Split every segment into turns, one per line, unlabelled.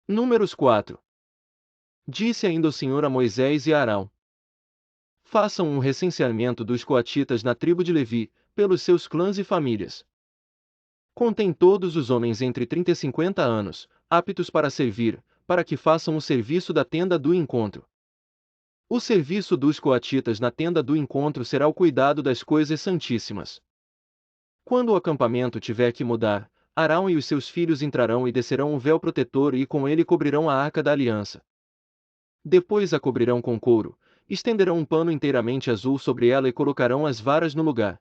Números 4. Disse ainda o Senhor a Moisés e a Arão: façam um recenseamento dos coatitas na tribo de Levi, pelos seus clãs e famílias. Contém todos os homens entre 30 e 50 anos, aptos para servir, para que façam o serviço da tenda do encontro. O serviço dos coatitas na tenda do encontro será o cuidado das coisas santíssimas. Quando o acampamento tiver que mudar, Arão e os seus filhos entrarão e descerão o véu protetor e com ele cobrirão a arca da aliança. Depois a cobrirão com couro, estenderão um pano inteiramente azul sobre ela e colocarão as varas no lugar.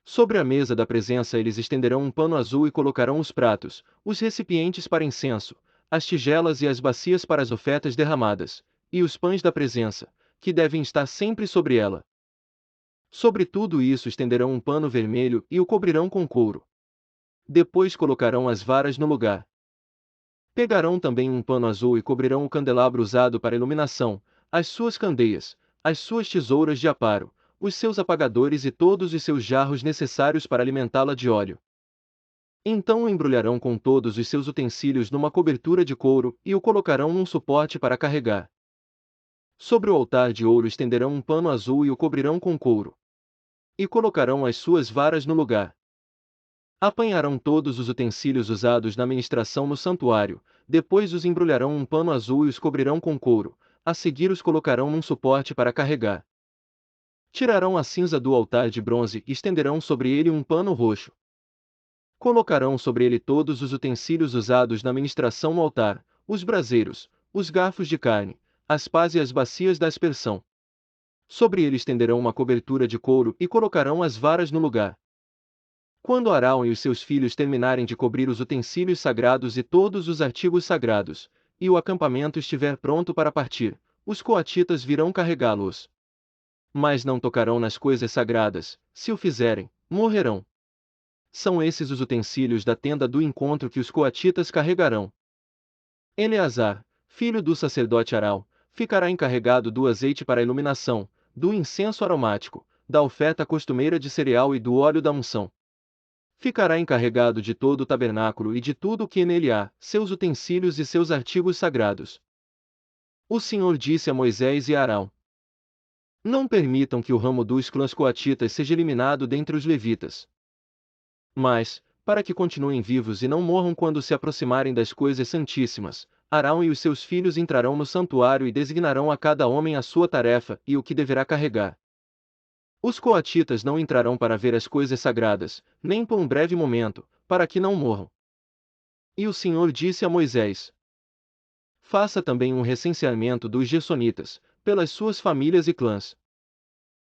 Sobre a mesa da presença eles estenderão um pano azul e colocarão os pratos, os recipientes para incenso, as tigelas e as bacias para as ofertas derramadas, e os pães da presença, que devem estar sempre sobre ela. Sobre tudo isso estenderão um pano vermelho e o cobrirão com couro. Depois colocarão as varas no lugar. Pegarão também um pano azul e cobrirão o candelabro usado para iluminação, as suas candeias, as suas tesouras de aparo, os seus apagadores e todos os seus jarros necessários para alimentá-la de óleo. Então o embrulharão com todos os seus utensílios numa cobertura de couro e o colocarão num suporte para carregar. Sobre o altar de ouro estenderão um pano azul e o cobrirão com couro. E colocarão as suas varas no lugar. Apanharão todos os utensílios usados na ministração no santuário, depois os embrulharão um pano azul e os cobrirão com couro, a seguir os colocarão num suporte para carregar. Tirarão a cinza do altar de bronze e estenderão sobre ele um pano roxo. Colocarão sobre ele todos os utensílios usados na ministração no altar, os braseiros, os garfos de carne, as pás e as bacias da aspersão. Sobre ele estenderão uma cobertura de couro e colocarão as varas no lugar. Quando Arão e os seus filhos terminarem de cobrir os utensílios sagrados e todos os artigos sagrados, e o acampamento estiver pronto para partir, os coatitas virão carregá-los. Mas não tocarão nas coisas sagradas, se o fizerem, morrerão. São esses os utensílios da tenda do encontro que os coatitas carregarão. Eleazar, filho do sacerdote Arão, ficará encarregado do azeite para a iluminação, do incenso aromático, da oferta costumeira de cereal e do óleo da unção. Ficará encarregado de todo o tabernáculo e de tudo o que nele há, seus utensílios e seus artigos sagrados. O Senhor disse a Moisés e a Arão: não permitam que o ramo dos clãs coatitas seja eliminado dentre os levitas. Mas, para que continuem vivos e não morram quando se aproximarem das coisas santíssimas, Arão e os seus filhos entrarão no santuário e designarão a cada homem a sua tarefa e o que deverá carregar. Os coatitas não entrarão para ver as coisas sagradas, nem por um breve momento, para que não morram. E o Senhor disse a Moisés: faça também um recenseamento dos gersonitas, pelas suas famílias e clãs.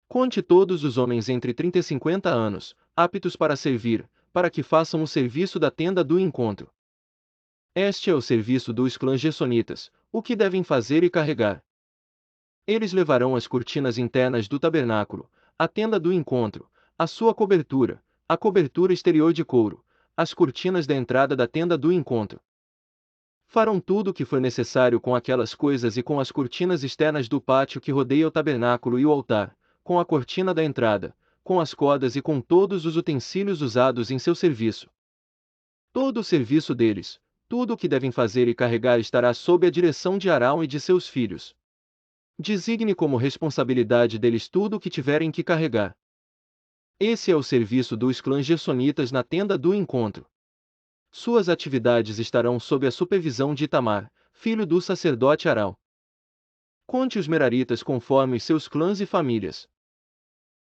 Conte todos os homens entre 30 e 50 anos, aptos para servir, para que façam o serviço da tenda do encontro. Este é o serviço dos clãs gersonitas, o que devem fazer e carregar. Eles levarão as cortinas internas do tabernáculo, a tenda do encontro, a sua cobertura, a cobertura exterior de couro, as cortinas da entrada da tenda do encontro. Farão tudo o que for necessário com aquelas coisas e com as cortinas externas do pátio que rodeia o tabernáculo e o altar, com a cortina da entrada, com as cordas e com todos os utensílios usados em seu serviço. Todo o serviço deles, tudo o que devem fazer e carregar estará sob a direção de Arão e de seus filhos. Designe como responsabilidade deles tudo o que tiverem que carregar. Esse é o serviço dos clãs gersonitas na tenda do encontro. Suas atividades estarão sob a supervisão de Itamar, filho do sacerdote Arão. Conte os meraritas conforme os seus clãs e famílias.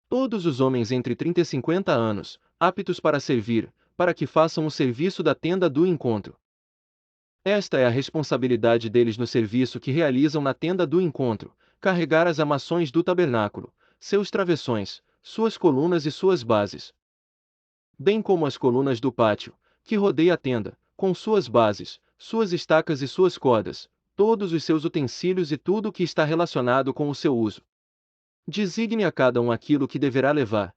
Todos os homens entre 30 e 50 anos, aptos para servir, para que façam o serviço da tenda do encontro. Esta é a responsabilidade deles no serviço que realizam na tenda do encontro: carregar as armações do tabernáculo, seus travessões, suas colunas e suas bases. Bem como as colunas do pátio, que rodeia a tenda, com suas bases, suas estacas e suas cordas, todos os seus utensílios e tudo o que está relacionado com o seu uso. Designe a cada um aquilo que deverá levar.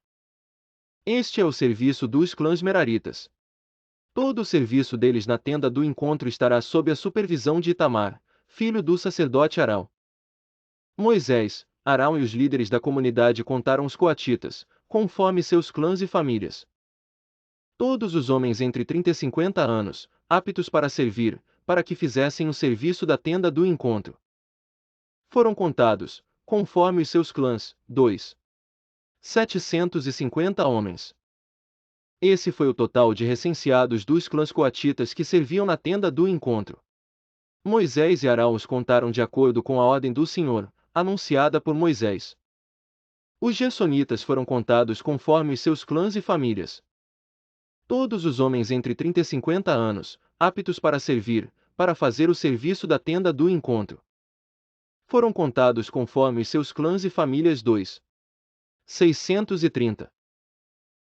Este é o serviço dos clãs meraritas. Todo o serviço deles na tenda do encontro estará sob a supervisão de Itamar, filho do sacerdote Arão. Moisés, Arão e os líderes da comunidade contaram os coatitas, conforme seus clãs e famílias. Todos os homens entre 30 e 50 anos, aptos para servir, para que fizessem o serviço da tenda do encontro. Foram contados, conforme os seus clãs, 750 homens. Esse foi o total de recenseados dos clãs coatitas que serviam na tenda do encontro. Moisés e Arão os contaram de acordo com a ordem do Senhor, anunciada por Moisés. Os gersonitas foram contados conforme os seus clãs e famílias. Todos os homens entre 30 e 50 anos, aptos para servir, para fazer o serviço da tenda do encontro. Foram contados conforme os seus clãs e famílias 630.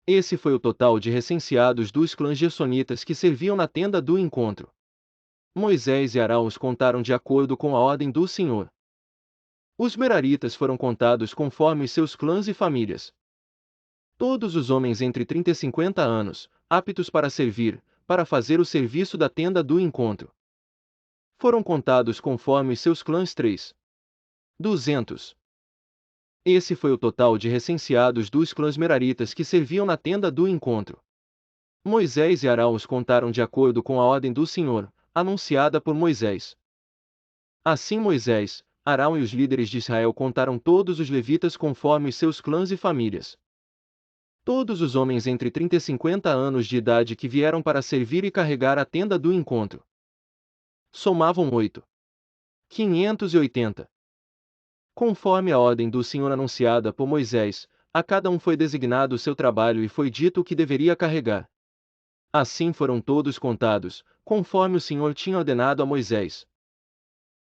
Esse foi o total de recenseados dos clãs gersonitas que serviam na tenda do encontro. Moisés e Arão os contaram de acordo com a ordem do Senhor. Os meraritas foram contados conforme os seus clãs e famílias. Todos os homens entre 30 e 50 anos, aptos para servir, para fazer o serviço da tenda do encontro. Foram contados conforme os seus clãs 200. Esse foi o total de recenseados dos clãs meraritas que serviam na tenda do encontro. Moisés e Arão os contaram de acordo com a ordem do Senhor, anunciada por Moisés. Assim Moisés, Arão e os líderes de Israel contaram todos os levitas conforme os seus clãs e famílias. Todos os homens entre 30 e 50 anos de idade que vieram para servir e carregar a tenda do encontro somavam 580. Conforme a ordem do Senhor anunciada por Moisés, a cada um foi designado o seu trabalho e foi dito o que deveria carregar. Assim foram todos contados, conforme o Senhor tinha ordenado a Moisés.